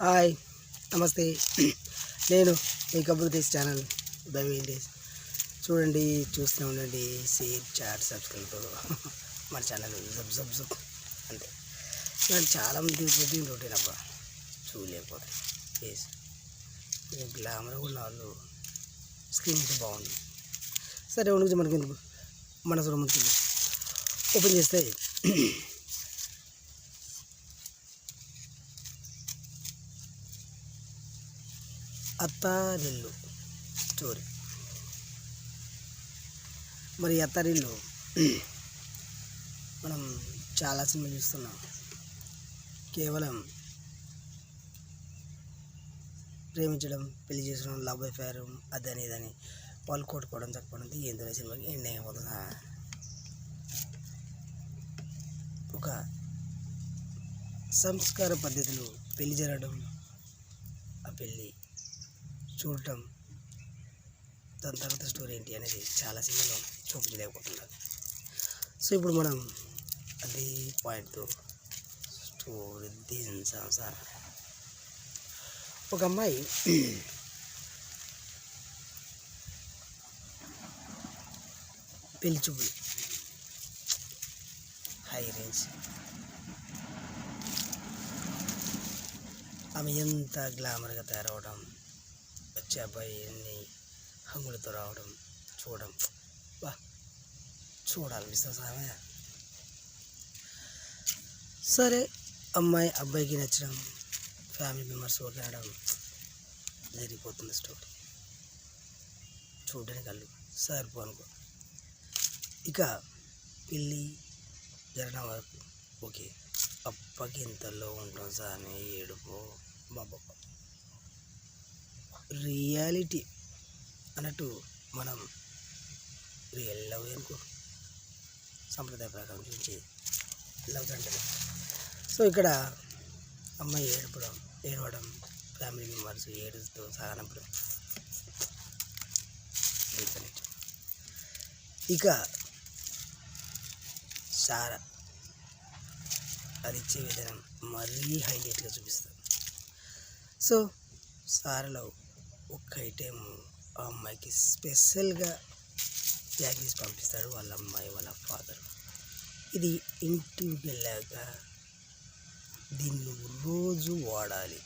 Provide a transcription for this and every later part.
Hi నమస్తే. నేను మీ కబుర్ దేశ్ channel days చూడండి, చూస్తూ ఉండండి. షేర్ చాట్ సబ్స్క్రైబ్ మన ఛానల్ జబ్ జబ్ జబ్ అంతే. మరి చాలామంది రొటీన్ అబ్బా చూడలేకపోతే ఫేస్ గ్లామర్ ఉన్న వాళ్ళు స్క్రీన్ అయితే బాగుంది. సరే ఉండి మనకి ఎందుకు మనసులో ముందు ఓపెన్ చేస్తే అత్తారిల్లు స్టోరీ. మరి అత్తారిల్లు మనం చాలా సినిమాలు చూస్తున్నాం. కేవలం ప్రేమించడం, పెళ్లి చేసుకోవడం, లవ్ అఫేర్ అదని ఇదని వాళ్ళు కొట్టుకోవడం తక్కువది ఏందో సినిమాకి ఎండ్ అయిపోతుందా. ఒక సంస్కార పద్ధతిలో పెళ్లి జరగడం, ఆ పెళ్ళి చూడటం, దాని తర్వాత స్టోరీ ఏంటి అనేది చాలా సినిమాలో చూపించలేకపోతున్నారు. సో ఇప్పుడు మనం అది పాయింట్తో స్టోరీ దించాం సార్. ఒక అమ్మాయి పెళ్లి చూపులు హై రేంజ్. ఆమె ఎంత గ్లామర్గా తయారవడం, వచ్చే అబ్బాయి ఎన్ని హంగులతో రావడం చూడడం బా చూడాలనిపిస్తుంది ఆమె. సరే అమ్మాయి అబ్బాయికి నచ్చడం, ఫ్యామిలీ మెంబర్స్ ఓకే అనడం జరిగిపోతుంది స్టోరీ. చూడడానికి వాళ్ళు సరిపో అనుకో. ఇక పెళ్ళి జరగడం వరకు ఓకే, అప్పకి ఇంతలో ఉంటాం సార్ అని ఏడుపో బాబా. రియాలిటీ అన్నట్టు మనం రియల్ లవ్ అనుకో, సంప్రదాయ ప్రకారం చూసి లవ్ అంటే. సో ఇక్కడ అమ్మాయి ఏడవడం, ఫ్యామిలీ మెంబర్స్ ఏడుస్తూ సాగనప్పుడు ఇక సారా అది ఇచ్చే విధానం మరీ హైలైట్గా చూపిస్తాం. సో సారాలో ఒక ఐటెం ఆ అమ్మాయికి స్పెషల్గా ప్యాకేజ్ పంపిస్తాడు వాళ్ళ అమ్మాయి వాళ్ళ ఫాదర్. ఇది ఇంటికి వెళ్ళాక దీన్ని రోజు వాడాలి,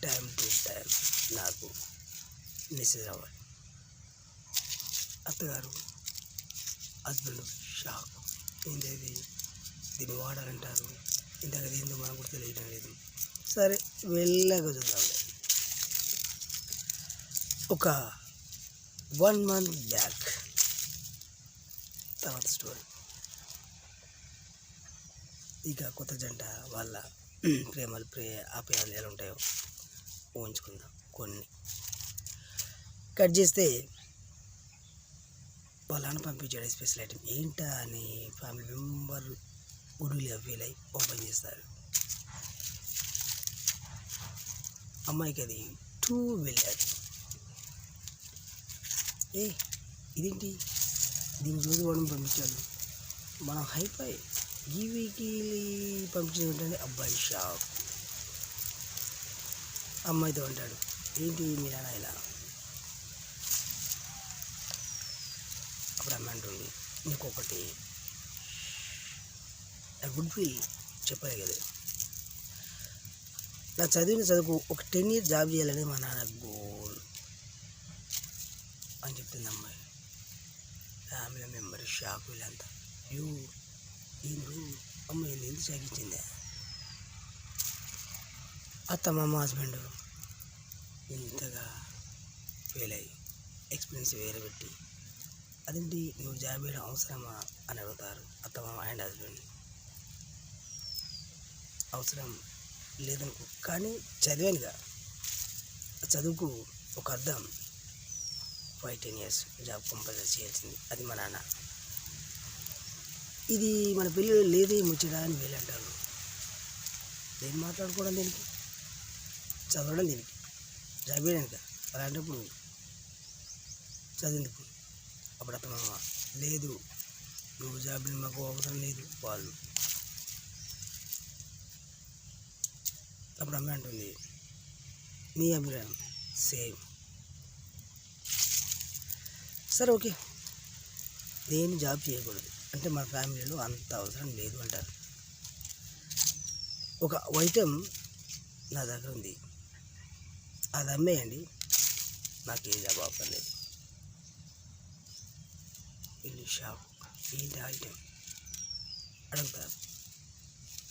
టైం టు టైం నాకు మెసేజ్ రావాలి. అత్తగారు హస్బెండ్ షాక్, ఏంటది దీన్ని వాడాలంటారు, ఇంతగా ఏందో మనకు కూడా తెలియడం లేదు. సరే వెళ్ళగా చూద్దాం. ఒక 1 month బ్యాక్ తర్వాత స్టోరీ. ఇక కొత్త జంట వాళ్ళ ప్రేమలు ఆప్యాయాలు ఎలా ఉంటాయో ఊహించుకుందాం. కొన్ని కట్ చేస్తే వాళ్ళని పంపించాడు స్పెషల్ ఐటెం ఏంటా అని ఫ్యామిలీ మెంబర్ గుడిలో ఫీల్ అయి ఓపెన్ చేస్తారు. అమ్మాయికి అది 2 వెళ్ళాడు. ఇదేంటి దీని రోజు వాడని పంపించాడు, మనం హైపై గీవీకి పంపించిన ఏంటంటే అబ్బాయి షాక్. అమ్మాయితో అంటాడు, ఏంటి మీ నాన్న ఇలా. అప్పుడు అమ్మాయి అంటుంది, నీకొకటి గుడ్ ఫీల్ చెప్పలే కదా, నా చదివిన చదువుకు ఒక 10 years జాబ్ చేయాలని మా నాన్న గోల్ అని చెప్తుంది అమ్మాయి. Family member shock. వీళ్ళంతా ఏంటి అమ్మాయి ఎందుకు సాగించిందే. అత్తమ్మ హస్బెండ్ ఇంతగా ఫెయిల్ అయ్యి ఎక్స్పీరియన్స్ వేరే పెట్టి, అదేంటి నువ్వు జాబ్ చేయడం అవసరమా అని అడుగుతారు అత్తమ్మ అండ్ హస్బెండ్. అవసరం లేదనుకో, కానీ చదివానుగా, చదువుకు ఒక అర్థం 5-10 years జాబ్ కంపల్సరీ చేయాల్సింది, అది మా నాన్న. ఇది మన పిల్లలు లేదే ముచ్చడా అని వీళ్ళు అంటారు. దేని మాట్లాడుకోవడం దీనికి, చదవడం దీనికి, జాబ్ చేయడానికి. అలాంటప్పుడు చదివేందుకు. అప్పుడు అత్తమ్మ లేదు, నువ్వు జాబ్ మాకు అవసరం లేదు. వాళ్ళు అప్పుడు అమ్మాయి అంటుంది, మీ అభిప్రాయం సేమ్. సరే ఓకే, దేన్ని జాబ్ చేయకూడదు అంటే మన ఫ్యామిలీలో అంత అవసరం లేదు అంటారు. ఒక ఐటెం నా దగ్గర ఉంది, అది అమ్మేయండి, నాకు ఏ జాబ్ అవ్వలేదు. వీళ్ళు షాప్, ఏంటి ఐటెం అడుగుతారు,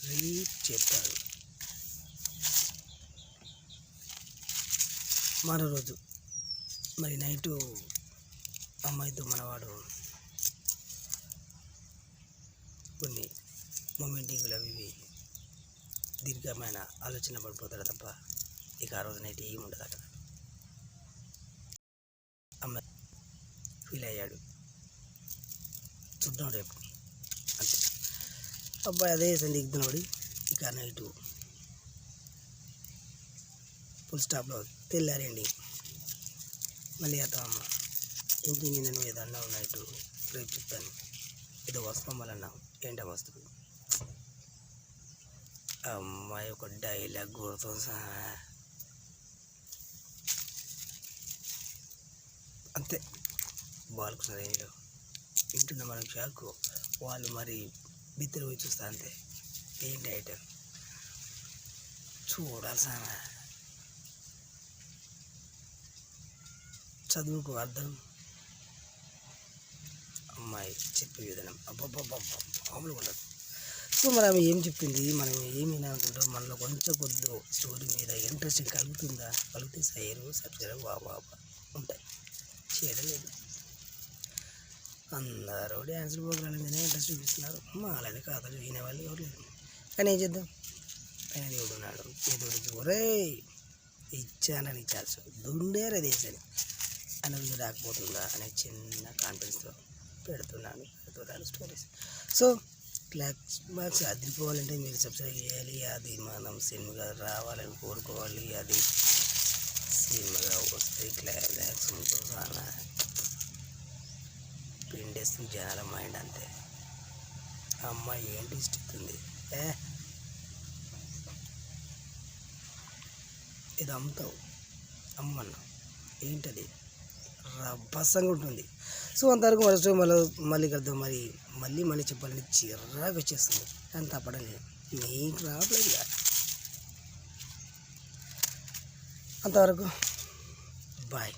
రేట్ చెప్తారు. మరో రోజు మరి నైటు అమ్మాయితో మనవాడు కొన్ని మొమెంటింగ్లు అవి ఇవి దీర్ఘమైన ఆలోచన పడిపోతాడు తప్ప ఇక ఆ రోజు నైట్ ఏమి ఉండదు అక్కడ. అమ్మాయి ఫీల్ అయ్యాడు, చూద్దాం రేపు అంటే. అబ్బాయి అదే సందిగ్ధనోడి ఇక నైటు ఫుల్ స్టాప్లో తెల్లారండి. మళ్ళీ అమ్మ ఇంటి నేను ఏదన్నా నైటు రేపు చెప్తాను, ఏదో వస్తాం వలన ఏంటో వస్తువు. అమ్మాయి ఒక డైలాగ్ గుర్తుంది సార్, అంతే బాల్కున్న రేంజ్లో వింటున్న మనకు షాకు. వాళ్ళు మరి బిత్తరు పోయి చూస్తా అంతే, ఏంటి ఐటెం చూడాలి సార్. చదువుకు అర్థం, అమ్మాయి చెప్పే విధానం అబ్బబ్బబ్బ మామూలుగా ఉండదు. సో మరి ఆమె ఏం చెప్తుంది, మనం ఏమి అనుకుంటాం, మనలో కొంచెం కొద్ది స్టోరీ మీద ఇంట్రెస్ట్ కలుగుతుందా, కలిగితే సబ్స్క్రైబ్ బాబా ఉంటాయి, చేయడం లేదు. అందరూ డ్యాన్సులు ప్రోగ్రాల మీదనే ఇంట్రెస్ట్ చూపిస్తున్నారు, అలానే కాదు వినేవాళ్ళు ఎవరు లేదు. కానీ ఏం చేద్దాం, పైన దేవుడు ఉన్నాడు, దేవుడికి ఒరే ఇచ్చానని ఛాన్స్ దుండేరే దేశాన్ని అనేది రాకపోతుందా అనే చిన్న కాన్ఫిడెన్స్తో పెడుతున్నాను స్టోరీస్. సో క్లాక్స్ బాక్స్ అదిరిపోవాలంటే మీరు సబ్స్క్రైబ్ చేయాలి, అది మనం సినిమాగా రావాలని కోరుకోవాలి, అది సినిమాగా వస్తే క్లాక్స్ చాలా పిండేస్తుంది జనాల మైండ్ అంతే. అమ్మాయి ఏంటి ఇస్తుంది, ఇది అమ్ముతావు అమ్మన్నా ఏంటది రబ్బసంగా ఉంటుంది. సో అంతవరకు మరొక మళ్ళీ కలుద్దాం. మళ్ళీ చెప్పాలని చిరాకు వచ్చేస్తుంది, కానీ తప్పడం లేదు, నీకు రావట్లేదు. అంతవరకు బాయ్.